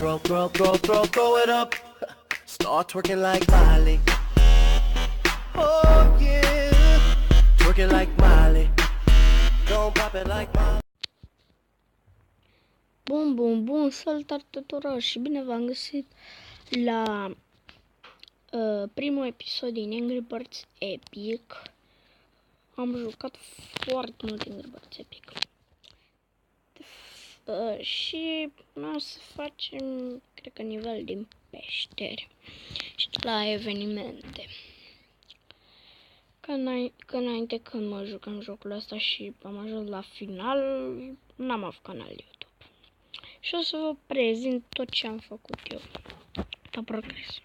Throw it up. Start twerking like Miley. Oh yeah, twerking like Miley. Don't pop it like Miley. Bun, salutare tuturor și bine v-am găsit la primul episod din Angry Birds Epic. Am jucat foarte mult Angry Birds Epic. Și o să facem, cred că, nivel din peșteri și la evenimente. Că înainte când mă jucam jocul ăsta și am ajuns la final, n-am avut canal YouTube. Și o să vă prezint tot ce am făcut eu. Tot progresul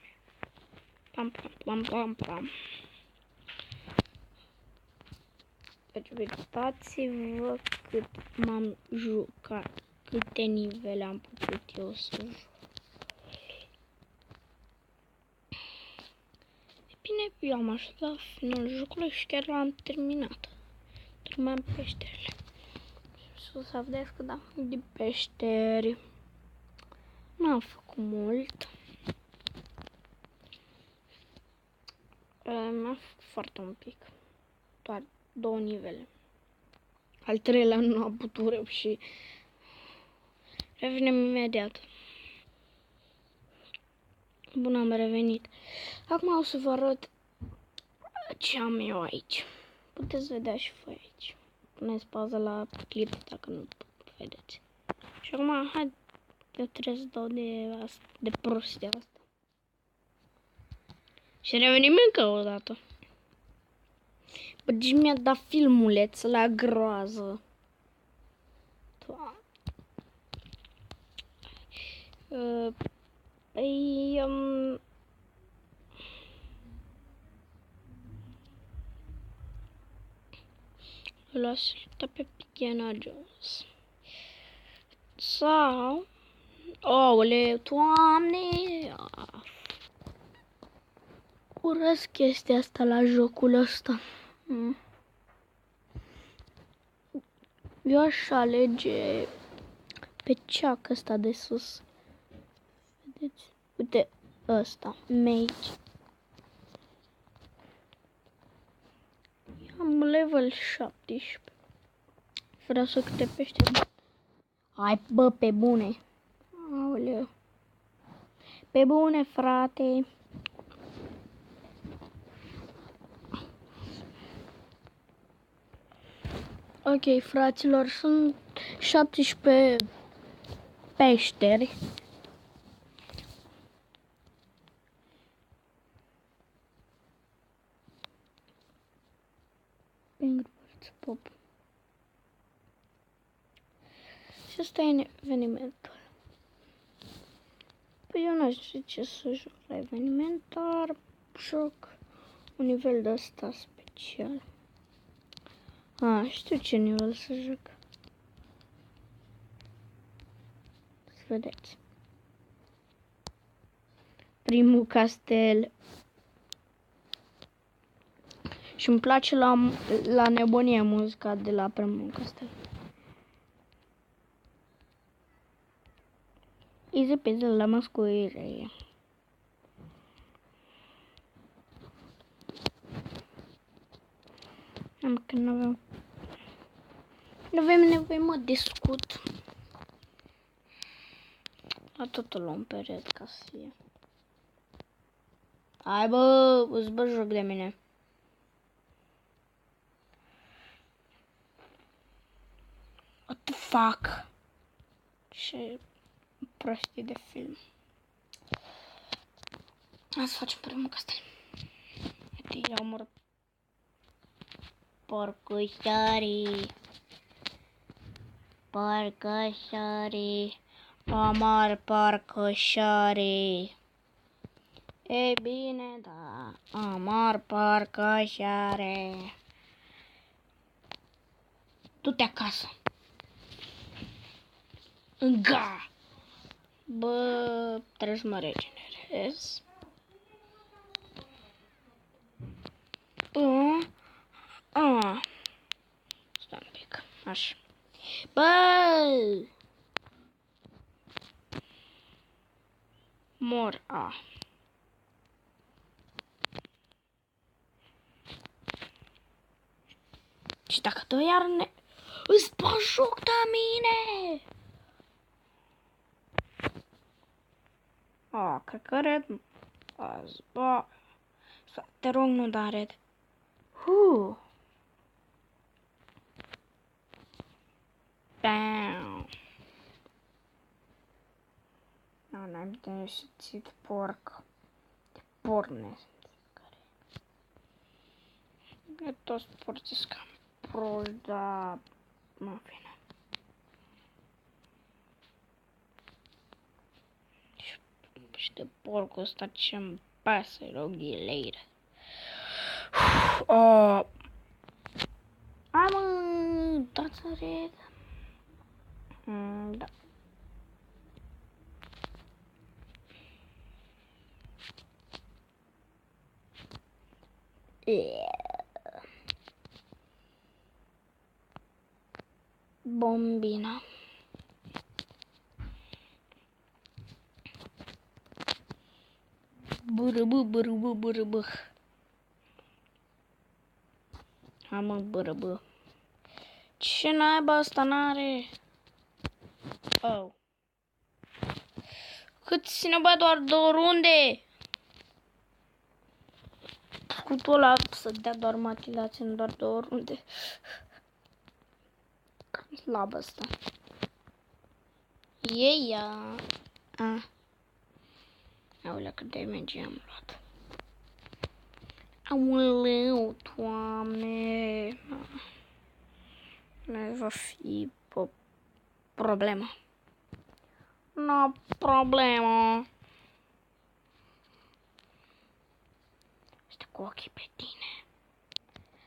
meu. Pam. Deci uitați-vă cât m-am jucat. Câte nivele am putut eu să joc. E bine, eu am ajuns la finalul jocului și chiar l-am terminat. Urmam peșterile. Și o să vedeți că da, de peșteri n-am făcut mult. Mi-a făcut foarte un pic. Doar 2 nivele. Al 3-lea nu a putut reuși. Revenim imediat. Bun, am revenit. Acum o să vă arăt ce am eu aici. Puteți vedea și voi aici. Puneți pauză la clip dacă nu vedeți. Și acum, hai, eu trebuie să dau de prostia asta. Și revenim încă o dată. Bă, deci mi-a dat filmuleț la groază. Păi, las pe Piana Jones. Sau, aoleu, Doamne, urăsc chestia asta la jocul ăsta. Eu aș alege pe ceacă ăsta de sus. Vedeți? Uite, ăsta, Mage. Am level 17. Vreau să câte pește. Hai, bă, pe bune. Aoleu. Pe bune, frate. Ok, fraților, sunt 17 peșteri. Pop. Și ăsta e evenimentul. Păi eu n-aș zice să joc la eveniment, dar joc un nivel de ăsta special. Știu ce nivel să joc. Să vedeți. Primul castel. Și îmi place la nebunie muzica de la primul castel. Easy peasy la mascuire. Am că nu avem nevoie, mă, de scut. La totul luăm perete ca să fie. Hai, bă, îți bă joc de mine. What the fuck? Ce prostie de film. Hai să facem primul castel. Uite, i-au omorât porcușorii. Porcușorii. Omor porcușorii. Ei bine, da. Omor porcușorii. Du-te acasă. Ga! Bă, trebuie să mă regenerez. Stai un pic. Așa. Bă! Mor. Și dacă tu iar îți bagi joc de mine! Cred că red. Te rog, nu da red. Bam! N-am de simțit porc. De porne. E toți porții scam proști, dar... În fine. Și de porcul ăsta ce-mi pasă, roghileire. Hai mă, dați red. Da. Bombina. Bărăbă. Hai mă, bărăbă. Ce naiba asta n-are? Cât ține bă, doar 2 runde? Scutul ăla să dea doar matilație în doar 2 runde. Cam slab asta. Aolea, cât de damage am luat. Aoleu, Doamne. Nu va fi o problemă. No problemă. Stă cu ochii pe tine.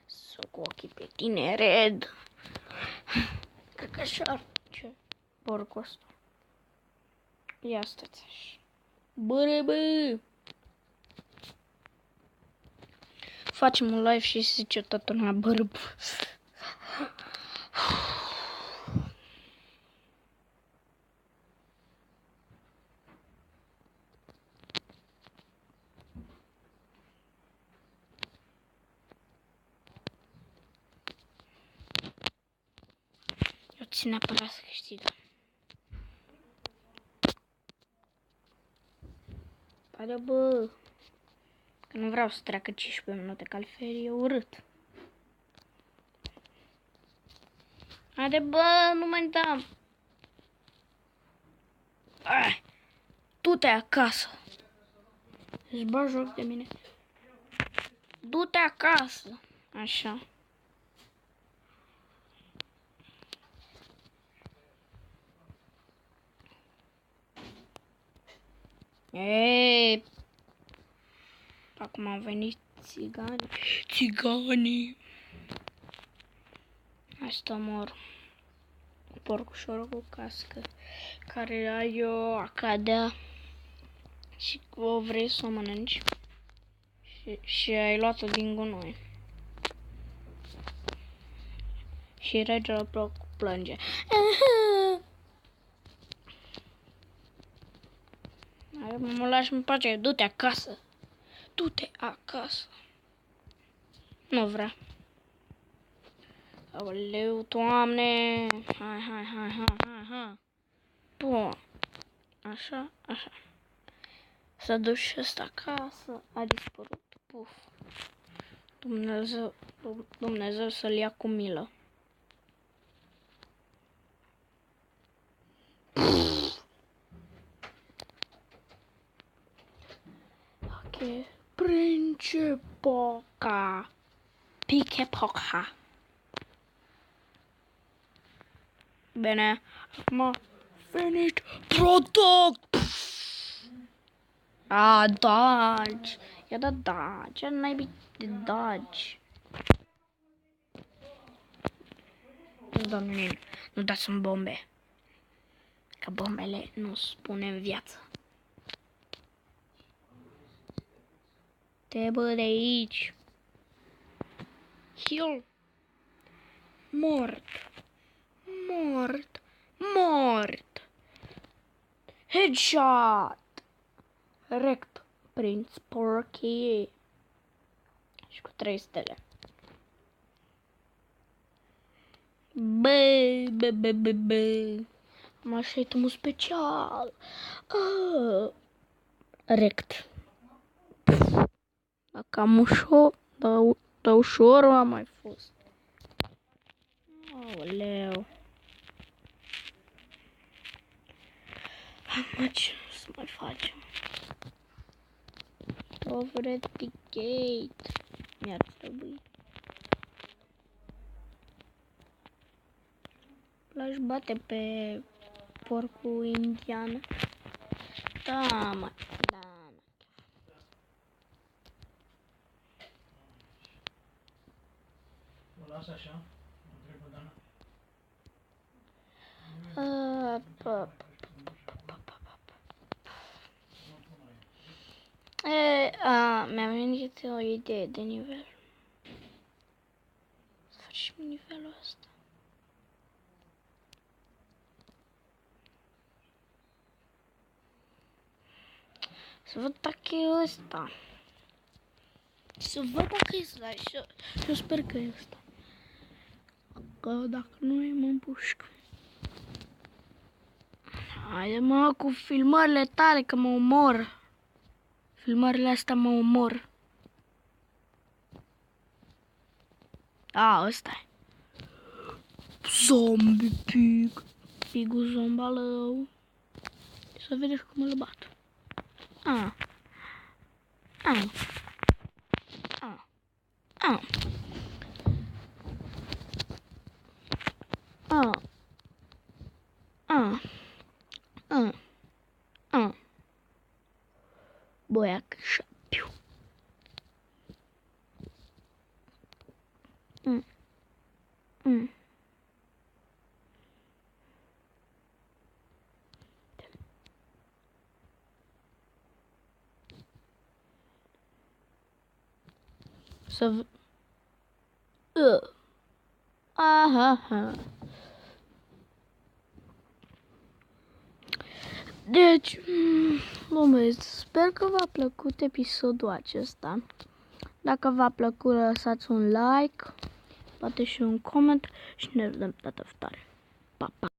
Sunt cu ochii pe tine, red. Cred că așa ce porcul ăsta. Ia stați așa. Bă. Facem un live și zice toată lumea bărb. Eu țin neapărat să câștigă. Pare bă. Că nu vreau să treacă 15 minute, că altfel e urât. Haide bă, nu mai dam. Du-te acasă. Își bag joc de mine. Du-te acasă. Așa. Eee. Acum au venit țiganii. Asta mor. Porcușorul cu cască. Care ai o acadea. Și o vrei să o mănânci. Și ai luat-o din gunoi. Și regele plânge. Mă lași în pace, du-te acasă. Du-te acasă. Nu vrea. Aoleu, Doamne. Hai. Bun. Așa. S-a dus și ăsta acasă. A dispărut. Puf. Dumnezeu să-l ia cu milă. Ok. Principoca. Pichepoca. Bine. Acum. Finished product. Dodge. Ia da dodge. N-ai de dodge. Doamne, nu dați-mi bombe. Că bombele nu spune în viață. Te bă de aici. Heal. Mort. Headshot. Rect. Prince Porky. Și cu 3 stele. Bă. Am așa itemul special. Rect. Cam ușor, dar ușor a mai fost. Aoleu. Ce să mai facem? Overeticate. Mi-ar trebui. L-aș bate pe porcul indian. Da, mă. Da. O las așa? O întreb pe Dana. Mi-a venit o idee de nivel. Să facem nivelul ăsta. Să văd dacă e ăsta. Să văd dacă e ăsta. Și eu sper că e ăsta. Că dacă nu e, mă împușc. Haide mă cu filmările tale că mă omor. Filmările astea mă omor. Ăsta e. Zombie pig. Pigul zombalău. Să vedeți cum îl bat. Boiac șapiu. Să Deci, sper că v-a plăcut episodul acesta. Dacă v-a plăcut, lăsați un like, poate și un coment și ne vedem data viitoare. Pa, pa!